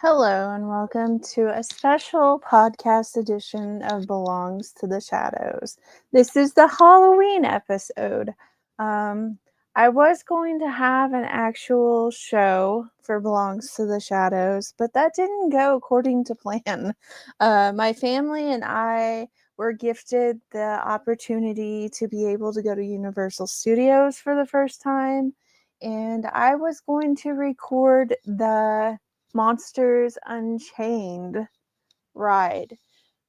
Hello, and welcome to a special podcast edition of Belongs to the Shadows. This is the Halloween episode. Um, I was going to have an actual show for Belongs to the Shadows, but that didn't go according to plan. My family and I were gifted the opportunity to be able to go to Universal Studios for the first time, and I was going to record the Monsters Unchained ride.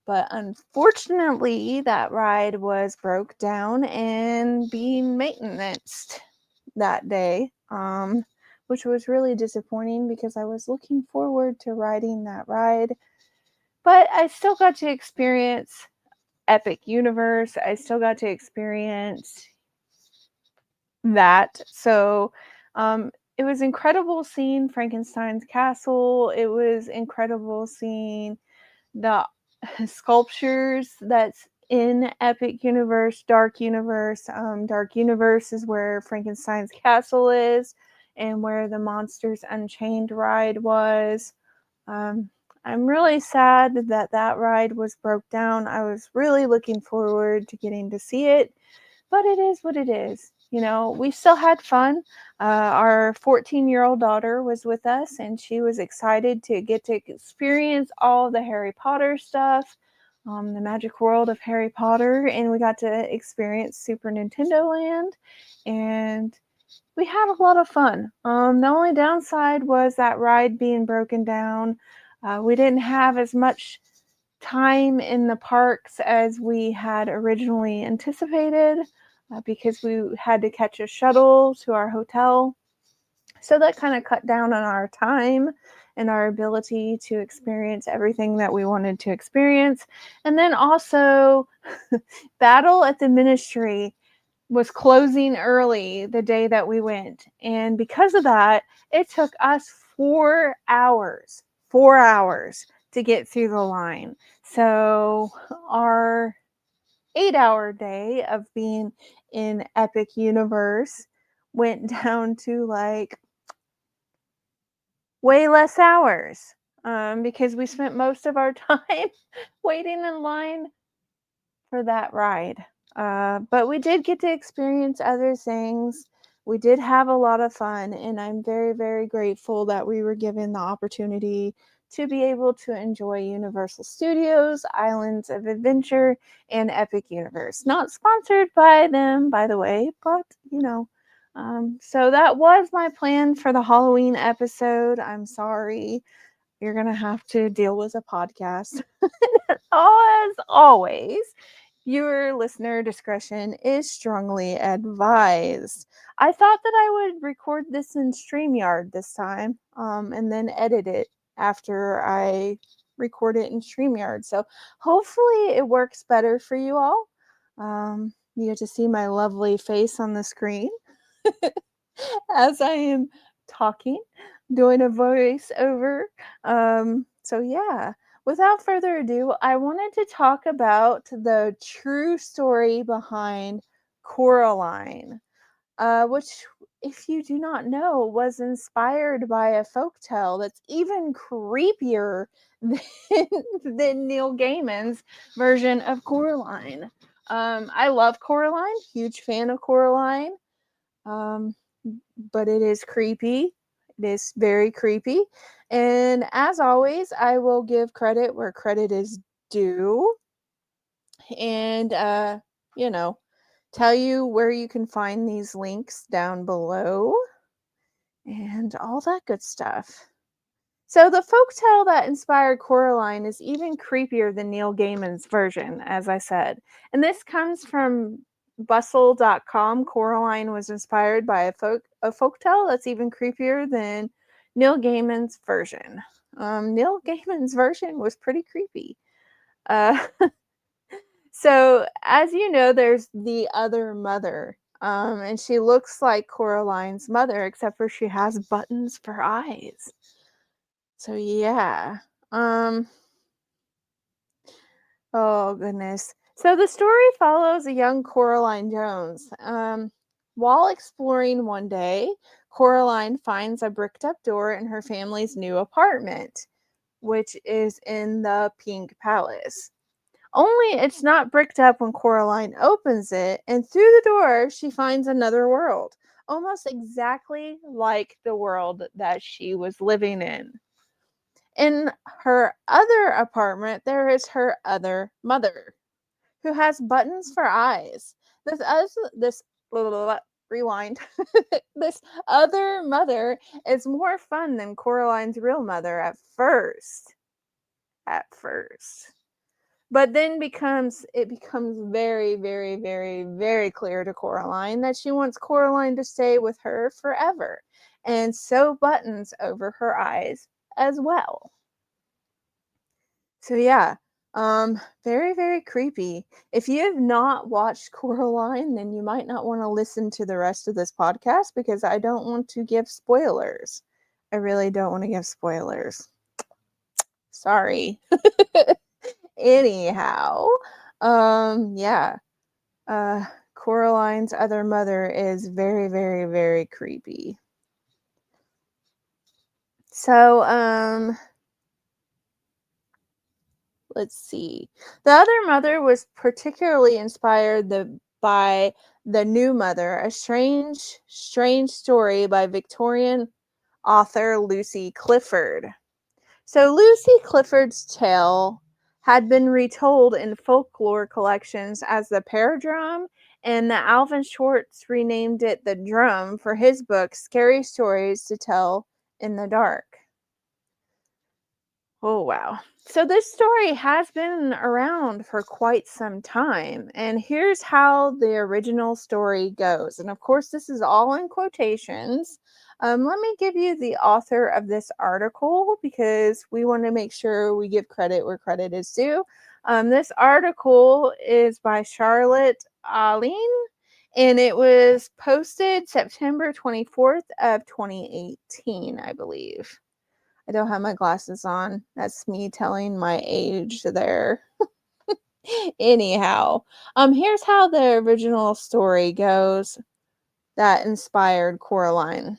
But unfortunately, that ride was broke down and being maintained that day, which was really disappointing because I was looking forward to riding that ride. But I still got to experience Epic Universe. I still got to experience that. So it was incredible seeing Frankenstein's castle. It was incredible seeing the sculptures that's in Epic Universe, Dark Universe. Dark Universe is where Frankenstein's castle is and where the Monsters Unchained ride was. Um, I'm really sad that that ride was broke down. I was really looking forward to getting to see it, but it is what it is. You know, we still had fun. Our 14-year-old daughter was with us, and she was excited to get to experience all the Harry Potter stuff, the magic world of Harry Potter, and we got to experience Super Nintendo Land, and we had a lot of fun. The only downside was that ride being broken down. We didn't have as much time in the parks as we had originally anticipated because we had to catch a shuttle to our hotel. So that kind of cut down on our time and our ability to experience everything that we wanted to experience. And then also, Battle at the Ministry was closing early the day that we went. And because of that, it took us 4 hours to get through the line. So our 8-hour day of being in Epic Universe went down to like way less hours because we spent most of our time waiting in line for that ride. But we did get to experience other things. We did have a lot of fun, and I'm very, very grateful that we were given the opportunity to be able to enjoy Universal Studios, Islands of Adventure, and Epic Universe. Not sponsored by them, by the way, but you know. So that was my plan for the Halloween episode. I'm sorry. You're going to have to deal with a podcast. As always, viewer listener discretion is strongly advised. I thought that I would record this in StreamYard this time and then edit it after I record it in StreamYard. So hopefully it works better for you all. You get to see my lovely face on the screen as I am talking, doing a voiceover. So yeah, without further ado, I wanted to talk about the true story behind Coraline, which, if you do not know, was inspired by a folktale that's even creepier than, than Neil Gaiman's version of Coraline. I love Coraline, huge fan of Coraline. Um, but it is creepy. It is very creepy. And as always, I will give credit where credit is due. And, you know, tell you where you can find these links down below and all that good stuff. So, the folktale that inspired Coraline is even creepier than Neil Gaiman's version, as I said. And this comes from bustle.com. Coraline was inspired by a folktale that's even creepier than Neil Gaiman's version. Neil Gaiman's version was pretty creepy. Uh, so, as you know, there's the other mother. And she looks like Coraline's mother, except for she has buttons for eyes. So yeah. Um oh goodness. So the story follows a young Coraline Jones. While exploring one day, Coraline finds a bricked up door in her family's new apartment. which is in the Pink Palace. Only it's not bricked up when Coraline opens it, and through the door she finds another world, almost exactly like the world that she was living in. In her other apartment, there is her other mother, who has buttons for eyes. This blah, blah, blah, rewind. This other mother is more fun than Coraline's real mother at first. At first. But then it becomes very, very, very, very clear to Coraline that she wants Coraline to stay with her forever and sew buttons over her eyes as well. So yeah, very, very creepy. If you have not watched Coraline, then you might not want to listen to the rest of this podcast because I don't want to give spoilers. I really don't want to give spoilers. Sorry. Anyhow, yeah. Coraline's other mother is very, very, very creepy. So, let's see. The other mother was particularly inspired by The New Mother, a strange, strange story by Victorian author Lucy Clifford. So Lucy Clifford's tale had been retold in folklore collections as the Paradrum, and the Alvin Schwartz renamed it the Drum for his book, Scary Stories to Tell in the Dark. Oh, wow. So this story has been around for quite some time, and here's how the original story goes. And of course, this is all in quotations. Let me give you the author of this article because we want to make sure we give credit where credit is due. This article is by Charlotte Aline, and it was posted September 24th of 2018, I believe. I don't have my glasses on. That's me telling my age there. Anyhow, here's how the original story goes that inspired Coraline.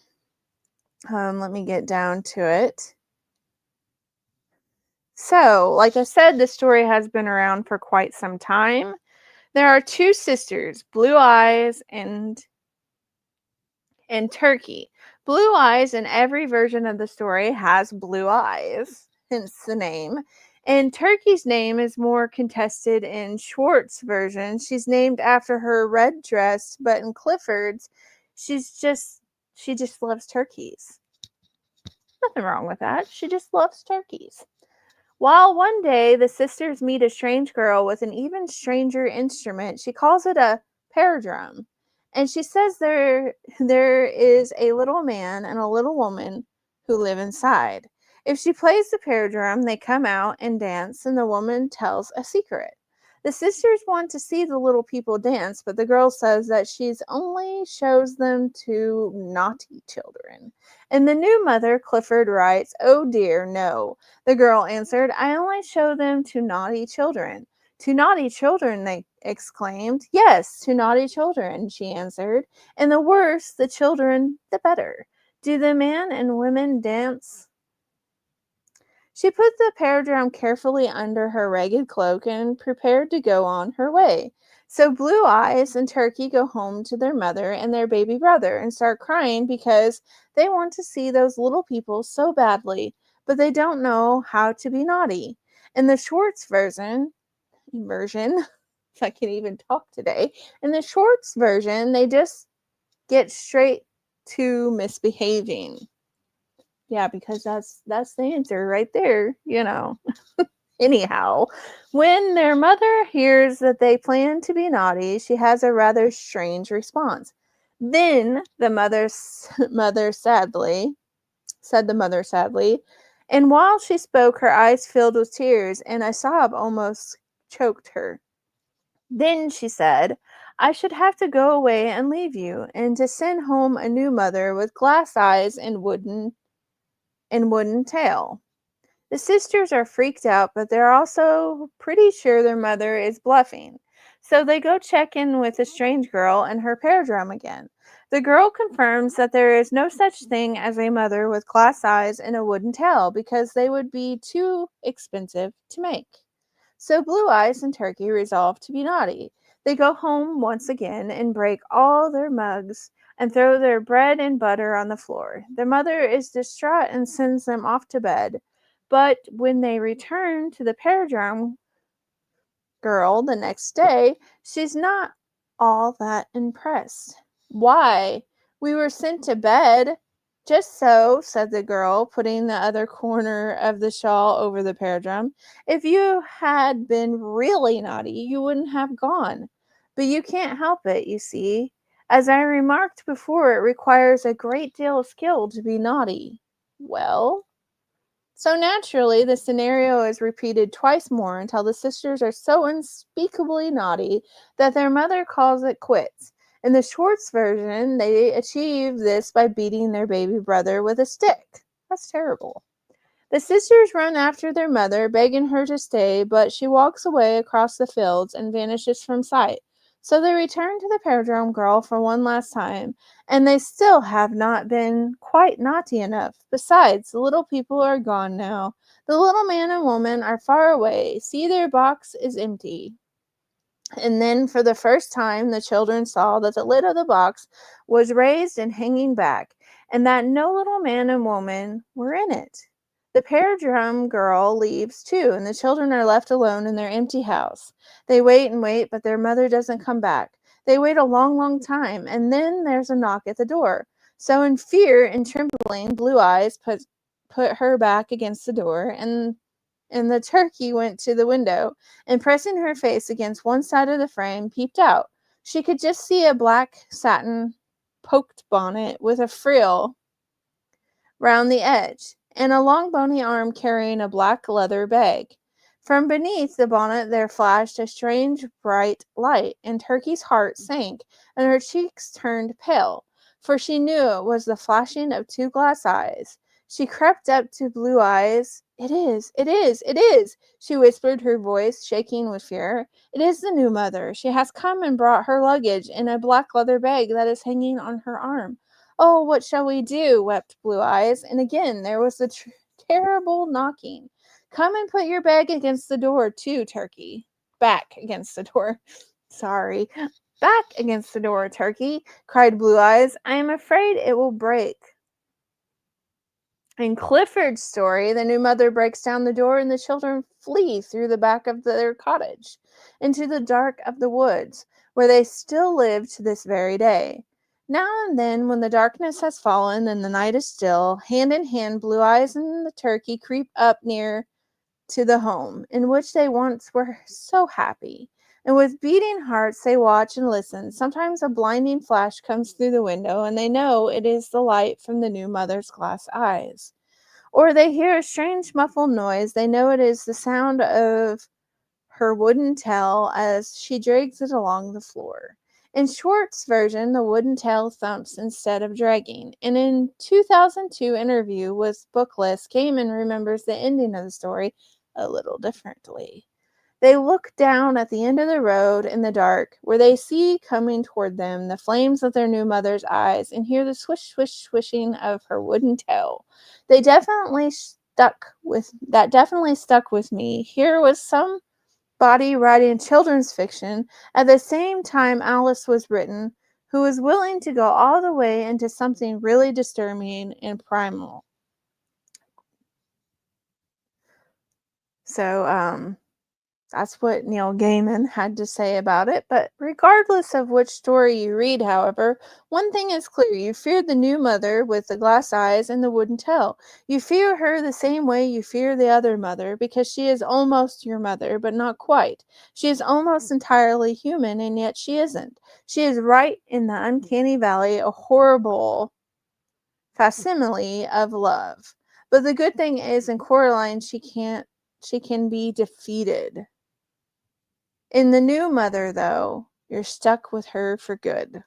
Let me get down to it. So, like I said, the story has been around for quite some time. There are two sisters, Blue Eyes and Turkey. Blue Eyes in every version of the story has blue eyes, hence the name. And Turkey's name is more contested in Schwartz's version. She's named after her red dress, but in Clifford's, she just loves turkeys. Nothing wrong with that. She just loves turkeys. While one day the sisters meet a strange girl with an even stranger instrument, she calls it a paradrum. And she says there is a little man and a little woman who live inside. If she plays the paradrum, they come out and dance, and the woman tells a secret. The sisters want to see the little people dance, but the girl says that she's only shows them to naughty children. And the new mother, Clifford, writes, "Oh dear, no." The girl answered, "I only show them to naughty children." "To naughty children," they exclaimed. "Yes, to naughty children," she answered. "And the worse the children, the better. Do the men and women dance?" She put the paradrum carefully under her ragged cloak and prepared to go on her way. So Blue Eyes and Turkey go home to their mother and their baby brother and start crying because they want to see those little people so badly, but they don't know how to be naughty. In the Schwartz version, if I can even talk today, in the Schwartz version, they just get straight to misbehaving. Yeah, because that's the answer right there, Anyhow, when their mother hears that they plan to be naughty, she has a rather strange response. Then the mother sadly, and while she spoke, her eyes filled with tears, and a sob almost choked her. Then she said, "I should have to go away and leave you, and to send home a new mother with glass eyes and wooden tail." The sisters are freaked out, but they're also pretty sure their mother is bluffing. So they go check in with the strange girl and her paradrum again. The girl confirms that there is no such thing as a mother with glass eyes and a wooden tail because they would be too expensive to make. So Blue Eyes and Turkey resolve to be naughty. They go home once again and break all their mugs and throw their bread and butter on the floor. Their mother is distraught and sends them off to bed. But when they return to the pear drum girl the next day, she's not all that impressed. Why? We were sent to bed. Just so, said the girl, putting the other corner of the shawl over the pear drum. If you had been really naughty, you wouldn't have gone. But you can't help it, you see. As I remarked before, it requires a great deal of skill to be naughty. Well, so naturally, the scenario is repeated twice more until the sisters are so unspeakably naughty that their mother calls it quits. In the Schwartz version, they achieve this by beating their baby brother with a stick. That's terrible. The sisters run after their mother, begging her to stay, but she walks away across the fields and vanishes from sight. So they return to the Paradrome Girl for one last time, and they still have not been quite naughty enough. Besides, the little people are gone now. The little man and woman are far away. See, their box is empty. And then, for the first time, the children saw that the lid of the box was raised and hanging back, and that no little man and woman were in it. The pear drum girl leaves too, and the children are left alone in their empty house. They wait and wait, but their mother doesn't come back. They wait a long, long time, and then there's a knock at the door. So, in fear and trembling, Blue Eyes put her back against the door, and the turkey went to the window, and pressing her face against one side of the frame, peeped out. She could just see a black satin poked bonnet with a frill round the edge, and a long bony arm carrying a black leather bag. From beneath the bonnet there flashed a strange bright light, and Turkey's heart sank, and her cheeks turned pale, for she knew it was the flashing of two glass eyes. She crept up to Blue Eyes. "It is, it is, it is," she whispered, her voice shaking with fear. "It is the new mother. She has come and brought her luggage in a black leather bag that is hanging on her arm. Oh, what shall we do?" wept Blue Eyes, and again there was the terrible knocking. "Come and put your bag against the door, too, Turkey." Back against the door. Sorry. "Back against the door, Turkey," cried Blue Eyes. "I am afraid it will break." In Clifford's story, the new mother breaks down the door and the children flee through the back of their cottage into the dark of the woods, where they still live to this very day. Now and then, when the darkness has fallen and the night is still, hand in hand, Blue Eyes and the turkey creep up near to the home in which they once were so happy. And with beating hearts, they watch and listen. Sometimes a blinding flash comes through the window, and they know it is the light from the new mother's glass eyes. Or they hear a strange muffled noise. They know it is the sound of her wooden tail as she drags it along the floor. In Schwartz's version, the wooden tail thumps instead of dragging. And in 2002 interview with Booklist, Gaiman remembers the ending of the story a little differently. They look down at the end of the road in the dark, where they see coming toward them the flames of their new mother's eyes, and hear the swish, swish, swishing of her wooden tail. That definitely stuck with me. Here was somebody writing children's fiction at the same time Alice was written, who was willing to go all the way into something really disturbing and primal. So, that's what Neil Gaiman had to say about it. But regardless of which story you read, however, one thing is clear. You fear the new mother with the glass eyes and the wooden tail. You fear her the same way you fear the other mother, because she is almost your mother, but not quite. She is almost entirely human, and yet she isn't. She is right in the uncanny valley, a horrible facsimile of love. But the good thing is, in Coraline, she can be defeated. In the new mother, though, you're stuck with her for good.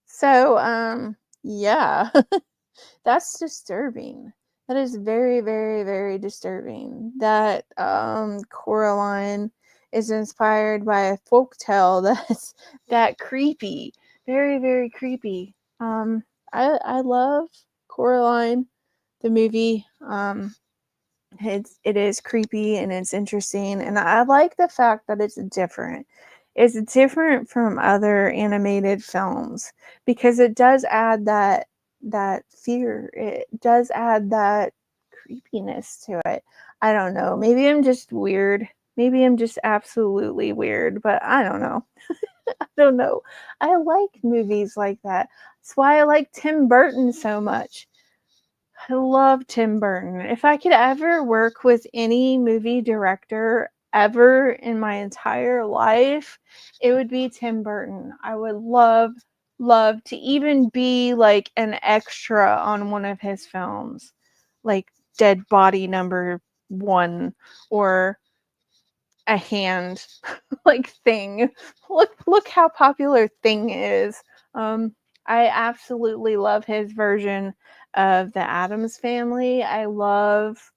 So, yeah, that's disturbing. That is very, very, very disturbing. That Coraline is inspired by a folktale that's that creepy. Very, very creepy. I love Coraline, the movie. It is creepy and it's interesting, and I like the fact that it's different. It's different from other animated films because it does add that fear. It does add that creepiness to it. I don't know. Maybe I'm just weird. Maybe I'm just absolutely weird, but I don't know. I don't know. I like movies like that. That's why I like Tim Burton so much. I love Tim Burton. If I could ever work with any movie director ever in my entire life, it would be Tim Burton. I would love to even be like an extra on one of his films, like Dead Body Number 1 or a hand like Thing. Look how popular Thing is. Um, I absolutely love his version of the Addams Family. I love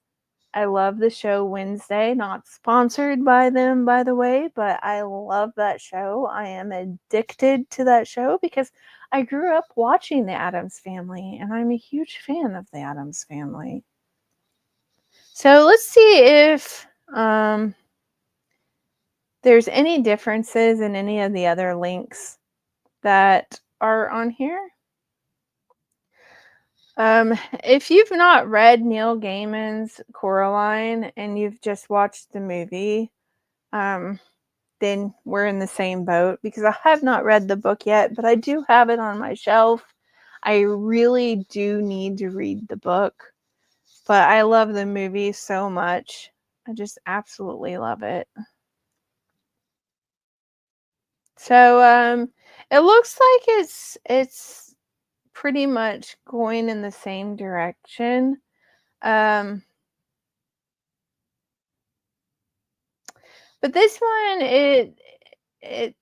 the show Wednesday, not sponsored by them, by the way, but I love that show. I am addicted to that show because I grew up watching the Addams Family and I'm a huge fan of the Addams Family. So let's see if there's any differences in any of the other links that are on here. If you've not read Neil Gaiman's Coraline and you've just watched the movie, then we're in the same boat because I have not read the book yet, but I do have it on my shelf. I really do need to read the book, but I love the movie so much. I just absolutely love it. So it looks like it's pretty much going in the same direction. Um but this one it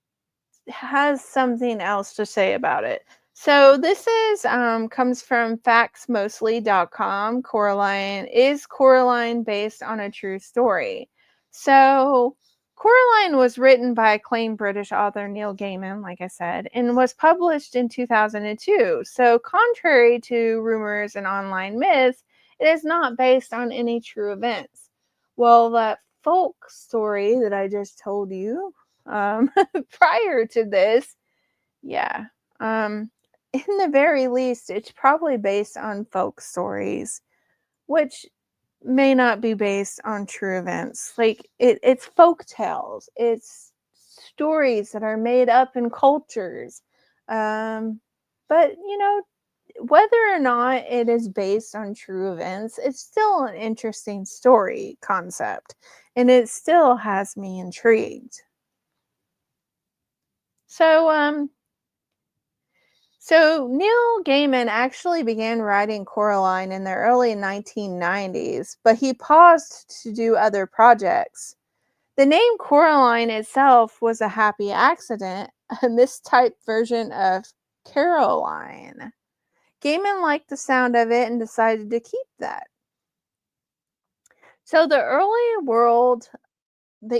has something else to say about it. So this is comes from factsmostly.com. Coraline based on a true story? So Coraline was written by acclaimed British author Neil Gaiman, like I said, and was published in 2002. So contrary to rumors and online myths, it is not based on any true events. Well, that folk story that I just told you, prior to this, yeah. In the very least, it's probably based on folk stories, which may not be based on true events. Like it's folk tales. It's stories that are made up in cultures. Um, but whether or not it is based on true events, it's still an interesting story concept, and it still has me intrigued. So, Neil Gaiman actually began writing Coraline in the early 1990s, but he paused to do other projects. The name Coraline itself was a happy accident, a mistyped version of Caroline. Gaiman liked the sound of it and decided to keep that. So the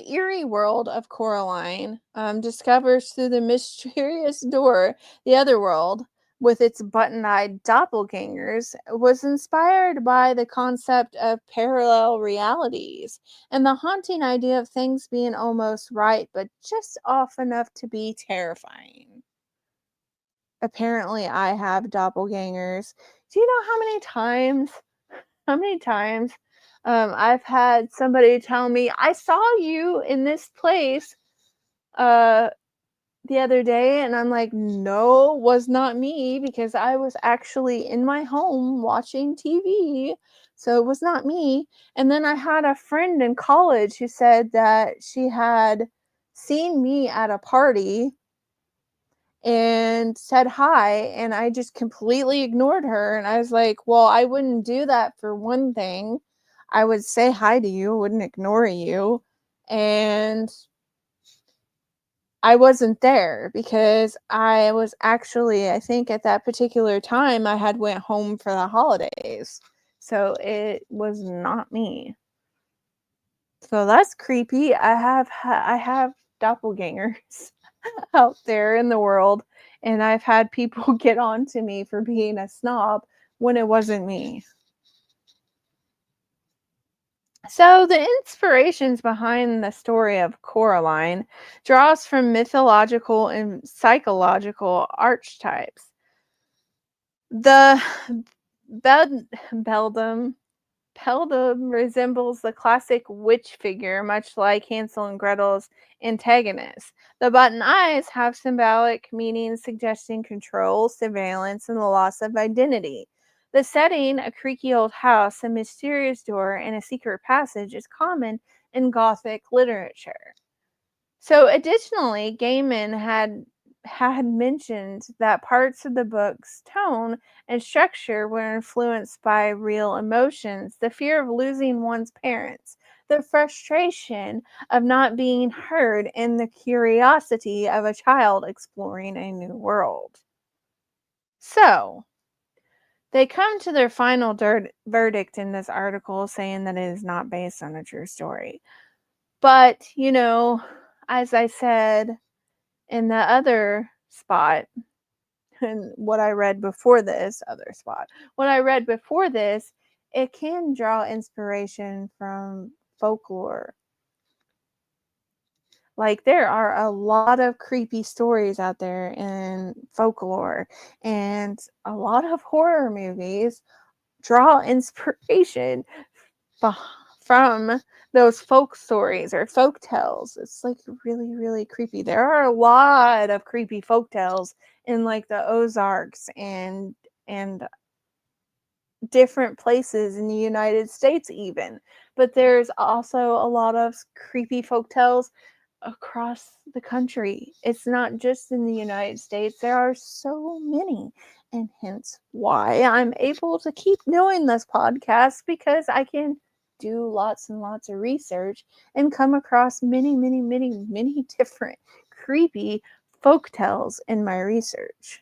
eerie world of Coraline discovers through the mysterious door, the other world, with its button eyed doppelgangers, was inspired by the concept of parallel realities and the haunting idea of things being almost right but just off enough to be terrifying. Apparently, I have doppelgangers. Do you know how many times I've had somebody tell me, I saw you in this place uh, the other day, and I'm like, no, was not me because I was actually in my home watching TV. So it was not me. And then I had a friend in college who said that she had seen me at a party and said hi, and I just completely ignored her, and I was like, well, I wouldn't do that for one thing. I would say hi to you, wouldn't ignore you. And I wasn't there because I was actually, I think at that particular time I had went home for the holidays. So it was not me. So that's creepy. I have doppelgangers out there in the world, And I've had people get on to me for being a snob when it wasn't me. So the inspirations behind the story of Coraline draws from mythological and psychological archetypes. The beldam Peldum resembles the classic witch figure, much like Hansel and Gretel's antagonist. The button eyes have symbolic meanings suggesting control, surveillance, and the loss of identity. The setting, a creaky old house, a mysterious door, and a secret passage, is common in Gothic literature. So additionally, Gaiman had mentioned that parts of the book's tone and structure were influenced by real emotions, the fear of losing one's parents, the frustration of not being heard, and the curiosity of a child exploring a new world. So, they come to their final verdict in this article saying that it is not based on a true story. But, as I said in the other spot, and what I read before this other spot, what I read before this, it can draw inspiration from folklore. Like, there are a lot of creepy stories out there in folklore, and a lot of horror movies draw inspiration from those folk stories or folk tales. It's like really, really creepy. There are a lot of creepy folk tales in like the Ozarks and different places in the United States even. But there's also a lot of creepy folk tales across the country. It's not just in the United States. There are so many. And hence why I'm able to keep doing this podcast, because I can do lots and lots of research and come across many, many, many, many different creepy folk tales in my research.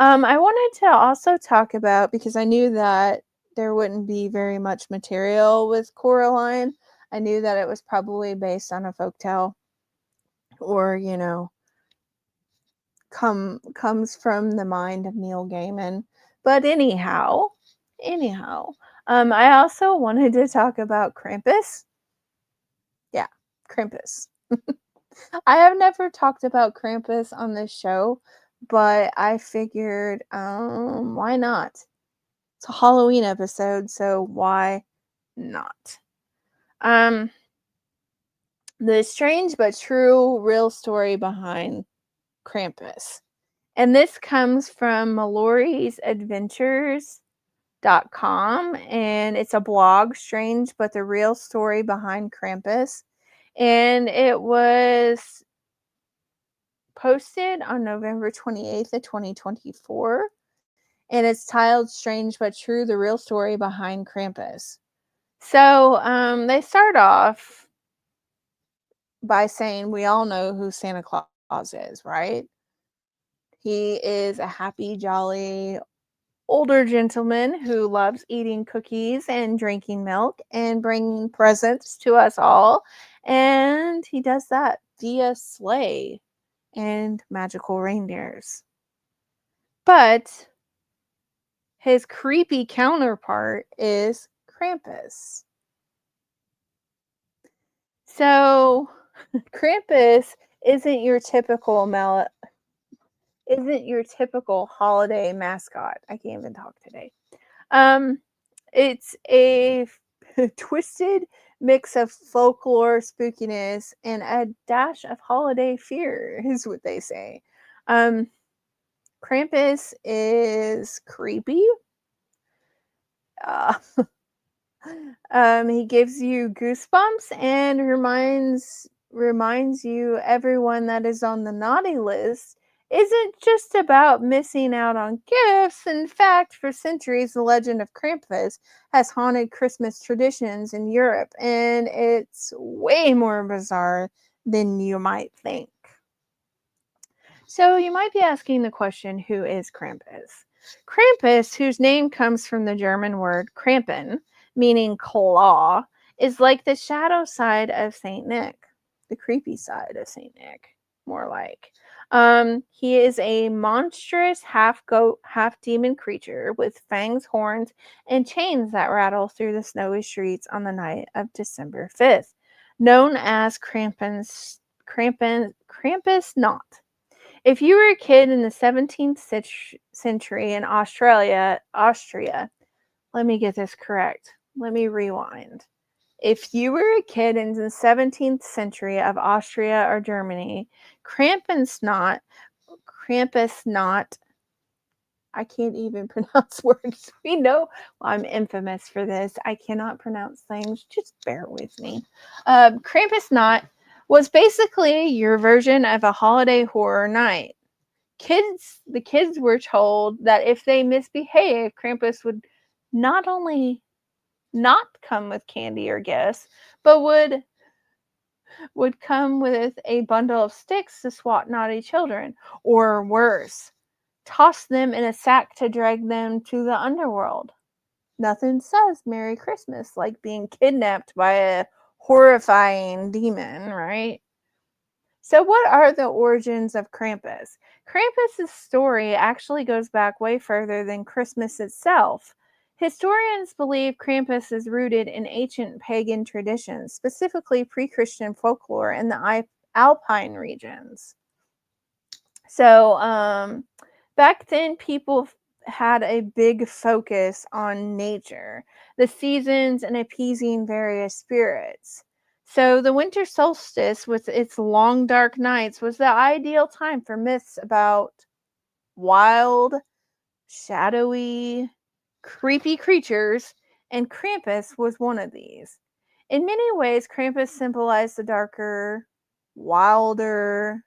I wanted to also talk about, because I knew that there wouldn't be very much material with Coraline. I knew that it was probably based on a folktale, or comes from the mind of Neil Gaiman. But anyhow, I also wanted to talk about Krampus. Yeah, Krampus. I have never talked about Krampus on this show, but I figured, why not? It's a Halloween episode, so why not? The strange but true real story behind Krampus. And this comes from Mallory's Adventures.com, and it's a blog, Strange but the Real Story Behind Krampus. And it was posted on November 28th of 2024. And it's titled Strange but True, the Real Story Behind Krampus. So they start off by saying we all know who Santa Claus is, right? He is a happy, jolly, older gentleman who loves eating cookies and drinking milk and bringing presents to us all. And he does that via sleigh and magical reindeers. But his creepy counterpart is Krampus. So Krampus isn't your typical holiday mascot. I can't even talk today. It's a twisted mix of folklore, spookiness, and a dash of holiday fear, is what they say. Krampus is creepy. Uh, he gives you goosebumps and reminds you everyone that is on the naughty list isn't just about missing out on gifts. In fact, for centuries, the legend of Krampus has haunted Christmas traditions in Europe, and it's way more bizarre than you might think. So you might be asking the question, who is Krampus? Krampus, whose name comes from the German word Krampen, meaning claw, is like the shadow side of St. Nick, the creepy side of St. Nick, more like. He is a monstrous half goat, half demon creature with fangs, horns, and chains that rattle through the snowy streets on the night of December 5th, known as Krampus Knot. If you were a kid in the 17th century in Austria, let me get this correct. Let me rewind. If you were a kid in the 17th century of Austria or Germany, Krampusnacht, Krampusnacht, I can't even pronounce words. We know I'm infamous for this. I cannot pronounce things. Just bear with me. Krampusnacht was basically your version of a holiday horror night. The kids were told that if they misbehaved, Krampus would not only not come with candy or gifts, but would come with a bundle of sticks to swat naughty children, or worse, toss them in a sack to drag them to the underworld. Nothing says Merry Christmas like being kidnapped by a horrifying demon, right? So, what are the origins of Krampus? Krampus's story actually goes back way further than Christmas itself. Historians believe Krampus is rooted in ancient pagan traditions, specifically pre Christian folklore in the Alpine regions. So, back then, people had a big focus on nature, the seasons, and appeasing various spirits. So, the winter solstice, with its long dark nights, was the ideal time for myths about wild, shadowy, creepy creatures, and Krampus was one of these. In many ways, Krampus symbolized the darker, wilder,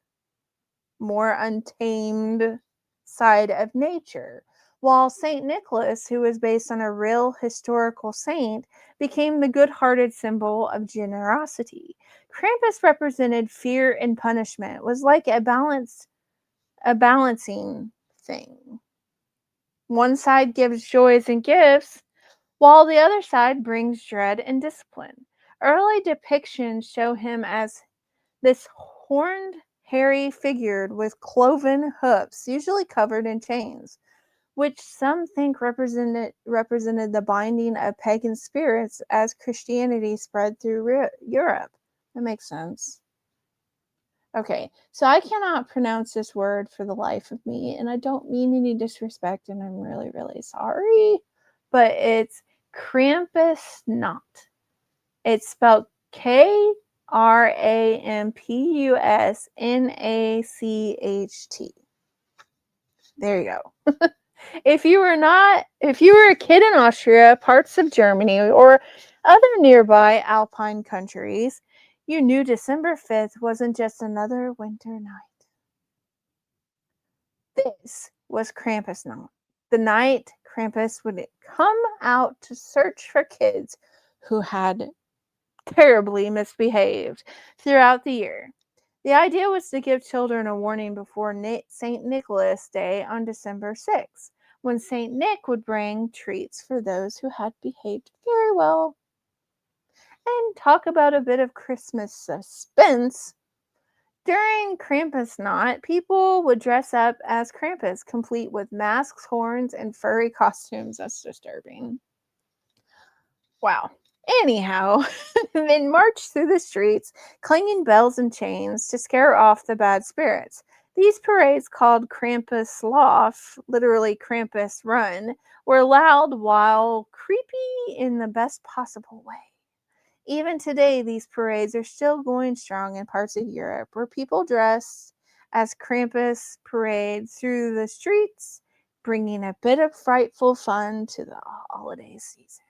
more untamed side of nature, while St. Nicholas, who was based on a real historical saint, became the good hearted symbol of generosity. Krampus represented fear and punishment, was like a balancing thing. One side gives joys and gifts, while the other side brings dread and discipline. Early depictions show him as this horned, hairy figure with cloven hoofs, usually covered in chains, which some think represented the binding of pagan spirits as Christianity spread through Europe. That makes sense. Okay, so I cannot pronounce this word for the life of me, and I don't mean any disrespect, and I'm really, really sorry, but it's Krampusnacht. It's spelled Krampusnacht. There you go. If you were a kid in Austria, parts of Germany, or other nearby Alpine countries, you knew December 5th wasn't just another winter night. This was Krampusnacht, the night Krampus would come out to search for kids who had terribly misbehaved throughout the year. The idea was to give children a warning before St. Nicholas Day on December 6th, when St. Nick would bring treats for those who had behaved very well. And talk about a bit of Christmas suspense. During Krampusnacht, people would dress up as Krampus, complete with masks, horns, and furry costumes. That's disturbing. Wow. Anyhow, then march through the streets, clanging bells and chains to scare off the bad spirits. These parades, called Krampuslauf, literally Krampus Run, were loud while creepy in the best possible way. Even today, these parades are still going strong in parts of Europe, where people dress as Krampus parade through the streets, bringing a bit of frightful fun to the holiday season.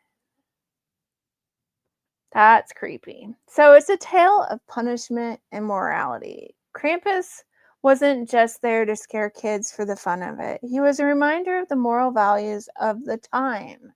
That's creepy. So it's a tale of punishment and morality. Krampus wasn't just there to scare kids for the fun of it. He was a reminder of the moral values of the time.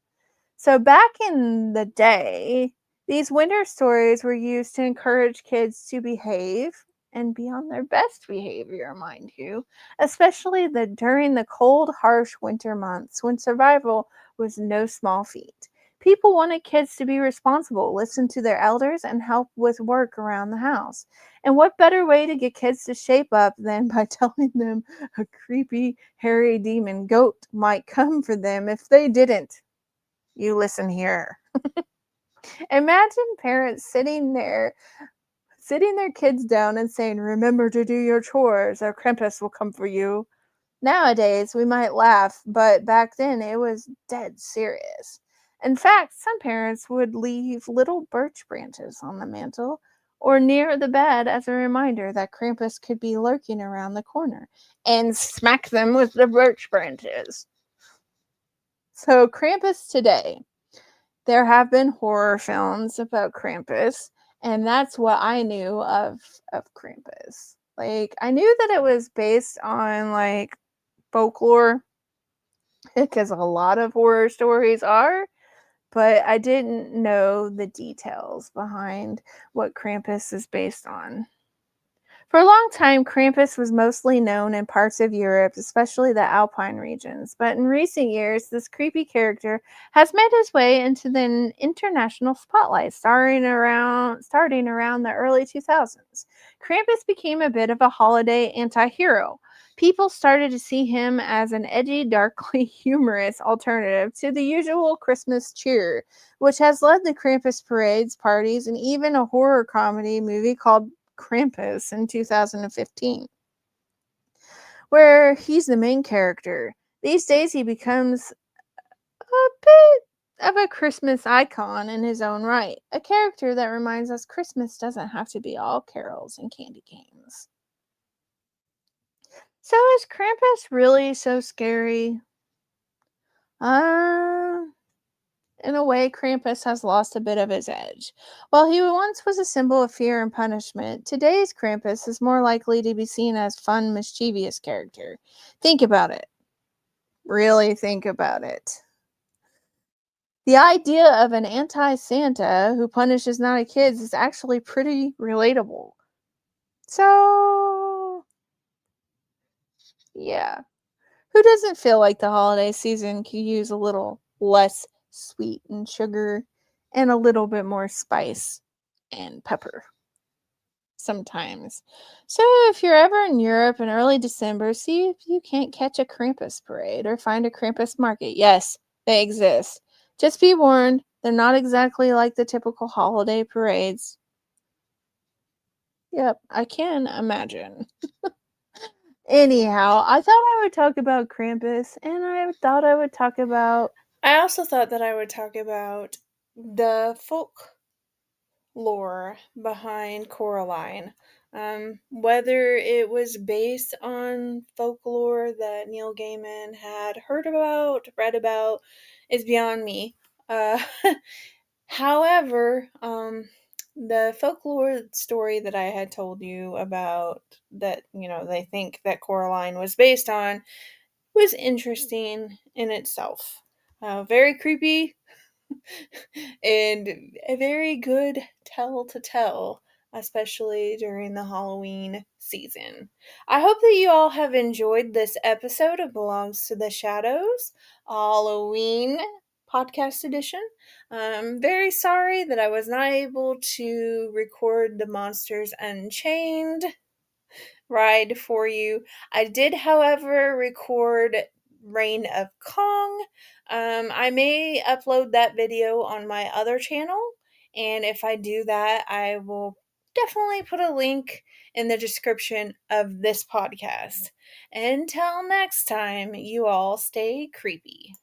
So back in the day, these winter stories were used to encourage kids to behave and be on their best behavior, mind you, especially during the cold, harsh winter months when survival was no small feat. People wanted kids to be responsible, listen to their elders, and help with work around the house. And what better way to get kids to shape up than by telling them a creepy, hairy demon goat might come for them if they didn't? You listen here. Imagine parents sitting their kids down and saying, "Remember to do your chores, or Krampus will come for you." Nowadays, we might laugh, but back then it was dead serious. In fact, some parents would leave little birch branches on the mantel or near the bed as a reminder that Krampus could be lurking around the corner, and smack them with the birch branches. So, Krampus today. There have been horror films about Krampus, and that's what I knew of Krampus. Like, I knew that it was based on like folklore, because a lot of horror stories are, but I didn't know the details behind what Krampus is based on. For a long time, Krampus was mostly known in parts of Europe, especially the Alpine regions. But in recent years, this creepy character has made his way into the international spotlight, starting around the early 2000s. Krampus became a bit of a holiday anti-hero. People started to see him as an edgy, darkly humorous alternative to the usual Christmas cheer, which has led to Krampus parades, parties, and even a horror comedy movie called Krampus in 2015, where he's the main character. These days, he becomes a bit of a Christmas icon in his own right, a character that reminds us Christmas doesn't have to be all carols and candy canes. So, is Krampus really so scary? Uh, In a way, Krampus has lost a bit of his edge. While he once was a symbol of fear and punishment, today's Krampus is more likely to be seen as fun, mischievous character. Think about it. Really think about it. The idea of an anti-Santa who punishes naughty kids is actually pretty relatable. So, yeah. Who doesn't feel like the holiday season could use a little less sweet and sugar and a little bit more spice and pepper sometimes? So, if you're ever in Europe in early December, see if you can't catch a Krampus parade or find a Krampus market. Yes, they exist. Just be warned, they're not exactly like the typical holiday parades. Yep, I can imagine. Anyhow, I thought I would talk about Krampus, and I thought I would talk about. I also thought that I would talk about the folklore behind Coraline. Whether it was based on folklore that Neil Gaiman had heard about, read about, is beyond me. Uh, However, the folklore story that I had told you about that, they think that Coraline was based on was interesting in itself. Very creepy and a very good tell to tell, especially during the Halloween season. I hope that you all have enjoyed this episode of Belongs to the Shadows Halloween podcast edition. I'm very sorry that I was not able to record the Monsters Unchained ride for you. I did, however, record Reign of Kong. I may upload that video on my other channel, and if I do that, I will definitely put a link in the description of this podcast. Until next time, you all stay creepy.